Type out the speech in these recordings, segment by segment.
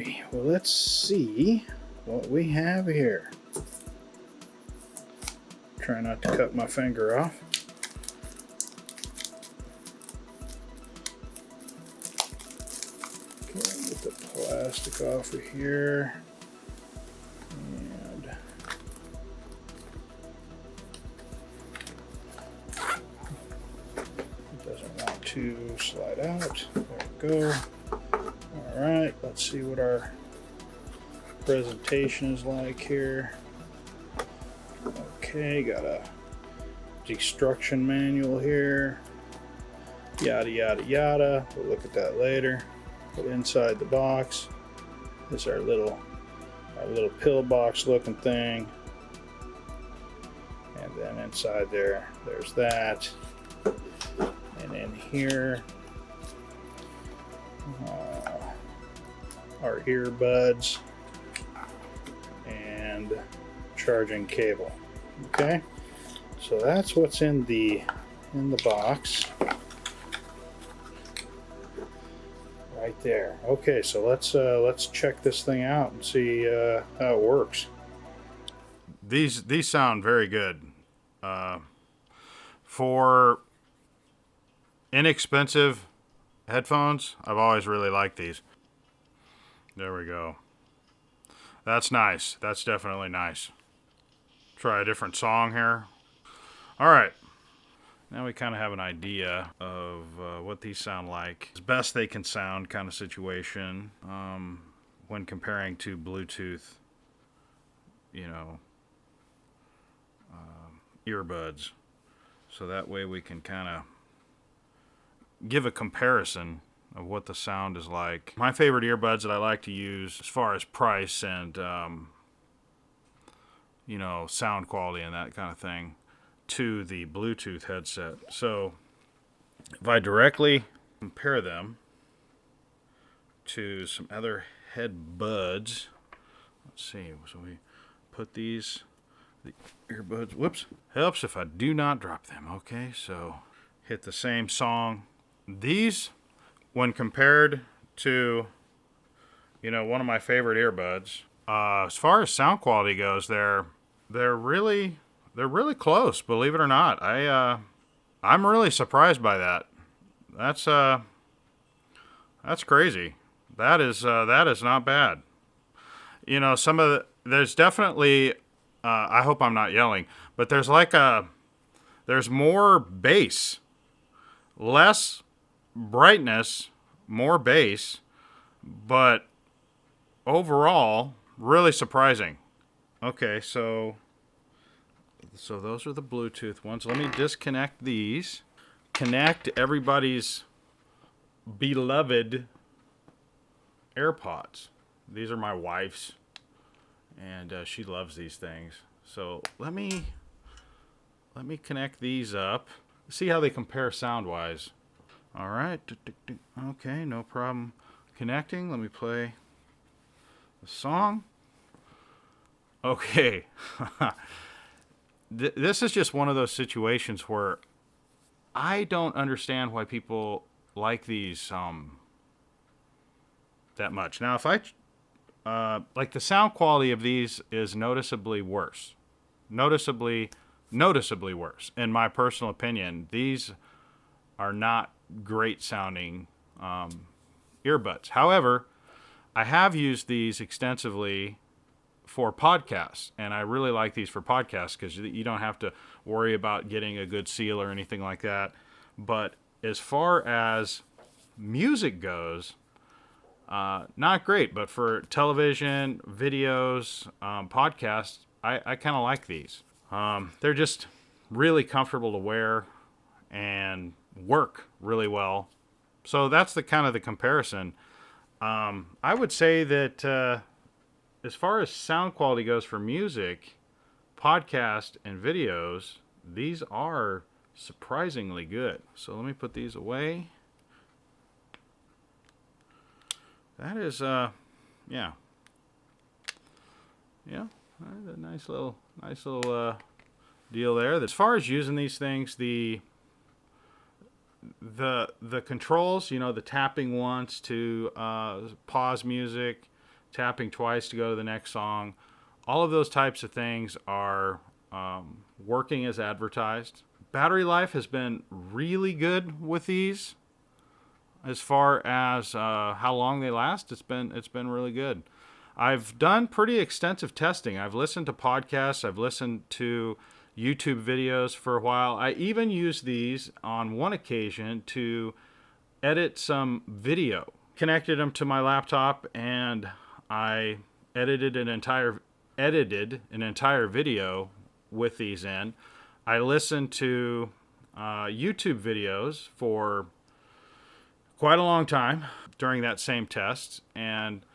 Alrighty, well, let's see what we have here. Try not to cut my finger off. Okay, get the plastic off of here. And it doesn't want to slide out. There we go. Alright, let's see what our presentation is like here. Okay, got a destruction manual here. Yada yada yada. We'll look at that later. But inside the box is our little pill box looking thing. And then inside there's that. And in here our earbuds and charging cable. Okay, so that's what's in the box right there. Okay, so let's check this thing out and see how it works. These sound very good. For inexpensive headphones, I've always really liked these. There we go. That's nice. That's definitely nice. Try a different song here. All right. Now we kind of have an idea of what these sound like. As best they can sound kind of situation when comparing to Bluetooth, earbuds. So that way we can kind of give a comparison of what the sound is like. My favorite earbuds that I like to use as far as price and sound quality and that kind of thing to the Bluetooth headset. So if I directly compare them to some other headbuds, let's see, so we put the earbuds, whoops, helps if I do not drop them. Okay, so hit the same song. These, when compared to, one of my favorite earbuds, as far as sound quality goes, they're really close. Believe it or not, I'm really surprised by that. That's crazy. That is not bad. There's definitely. I hope I'm not yelling, but there's more bass, less brightness, more bass, but overall really surprising. Okay, so those are the Bluetooth ones. Let me disconnect these. Connect everybody's beloved AirPods. These are my wife's, and she loves these things. So let me connect these up. See how they compare sound-wise. All right. Okay, no problem. Connecting. Let me play the song. Okay. This is just one of those situations where I don't understand why people like these that much. Now, if I the sound quality of these is noticeably worse. Noticeably worse. In my personal opinion, these are not great sounding earbuds. However, I have used these extensively for podcasts, and I really like these for podcasts because you don't have to worry about getting a good seal or anything like that. But as far as music goes, not great, but for television, videos, podcasts, I kind of like these. They're just really comfortable to wear and work really well. So that's the kind of the comparison. I would say that as far as sound quality goes for music, podcast, and videos, these are surprisingly good. So let me put these away. That is, a nice little deal there. As far as using these things, the controls, the tapping once to pause music, tapping twice to go to the next song. All of those types of things are working as advertised. Battery life has been really good with these. As far as how long they last, it's been really good. I've done pretty extensive testing. I've listened to podcasts. I've listened to YouTube videos for a while. I even used these on one occasion to edit some video. Connected them to my laptop, and I edited an entire video with these in. I listened to YouTube videos for quite a long time during that same test, and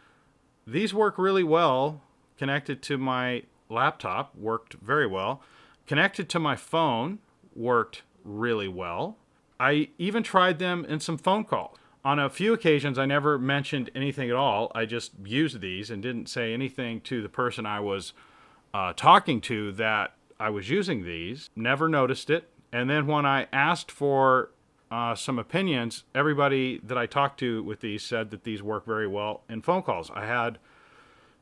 these work really well. Connected to my laptop, worked very well. Connected to my phone, worked really well. I even tried them in some phone calls. On a few occasions, I never mentioned anything at all. I just used these and didn't say anything to the person I was talking to that I was using these. Never noticed it. And then when I asked for some opinions, everybody that I talked to with these said that these work very well in phone calls. I had,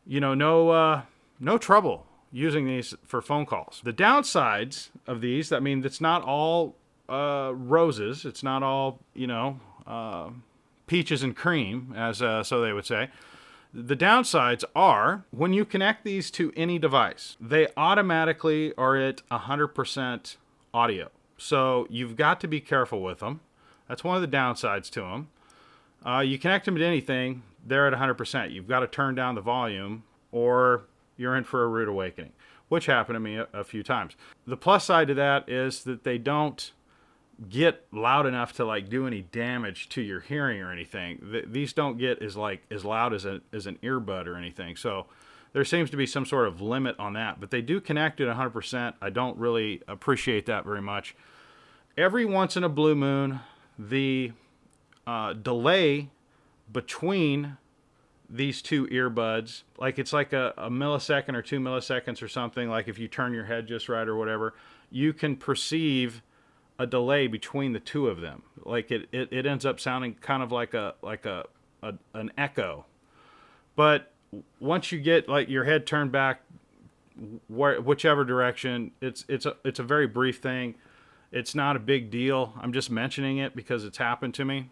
no trouble using these for phone calls. The downsides of these, I mean, it's not all roses. It's not all, peaches and cream, as so they would say. The downsides are when you connect these to any device, they automatically are at 100% audio. So you've got to be careful with them. That's one of the downsides to them. You connect them to anything, they're at 100%. You've got to turn down the volume or you're in for a rude awakening, which happened to me a few times. The plus side to that is that they don't get loud enough to like do any damage to your hearing or anything. These don't get as loud as an earbud or anything. So there seems to be some sort of limit on that, but they do connect at 100%. I don't really appreciate that very much. Every once in a blue moon, the delay between these two earbuds, like it's like a millisecond or 2 milliseconds or something, like if you turn your head just right or whatever, you can perceive a delay between the two of them. Like it ends up sounding kind of like an echo. But once you get like your head turned back whichever direction, it's a very brief thing. It's not a big deal. I'm just mentioning it because it's happened to me.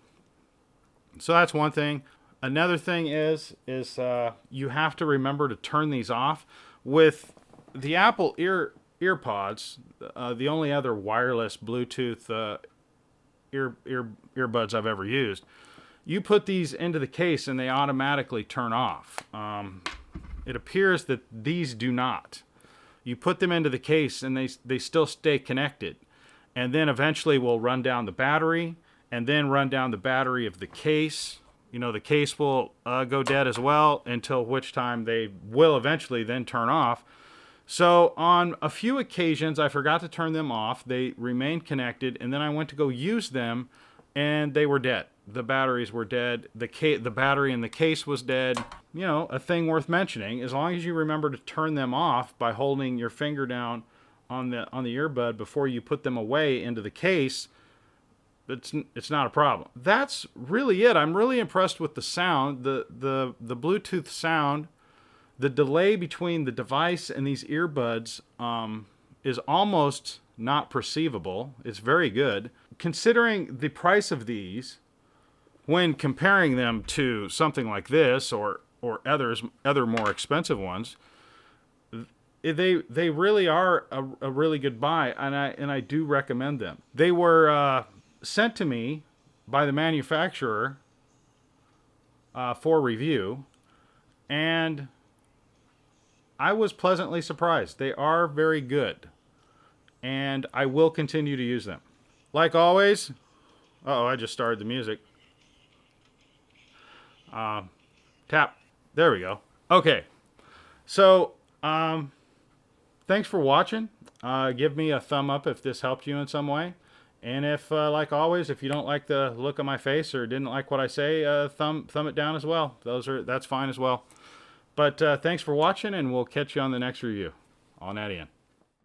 So that's one thing. Another thing is you have to remember to turn these off. With the Apple EarPods, the only other wireless Bluetooth earbuds I've ever used, you put these into the case and they automatically turn off. It appears that these do not. You put them into the case and they still stay connected. And then eventually we'll run down the battery and then run down the battery of the case. The case will go dead as well, until which time they will eventually then turn off. So on a few occasions, I forgot to turn them off. They remained connected, and then I went to go use them, and they were dead. The batteries were dead. The battery in the case was dead. A thing worth mentioning. As long as you remember to turn them off by holding your finger down on the earbud before you put them away into the case, it's not a problem. That's really it. I'm really impressed with the sound, the Bluetooth sound. The delay between the device and these earbuds is almost not perceivable. It's very good. Considering the price of these, when comparing them to something like this or other more expensive ones, they really are a really good buy, and I do recommend them. They were sent to me by the manufacturer for review, and I was pleasantly surprised. They are very good, and I will continue to use them. Like always, I just started the music. Tap. There we go. Okay. So, thanks for watching. Give me a thumb up if this helped you in some way. And if, like always, if you don't like the look of my face or didn't like what I say, thumb it down as well. That's fine as well. But thanks for watching, and we'll catch you on the next review. On that end.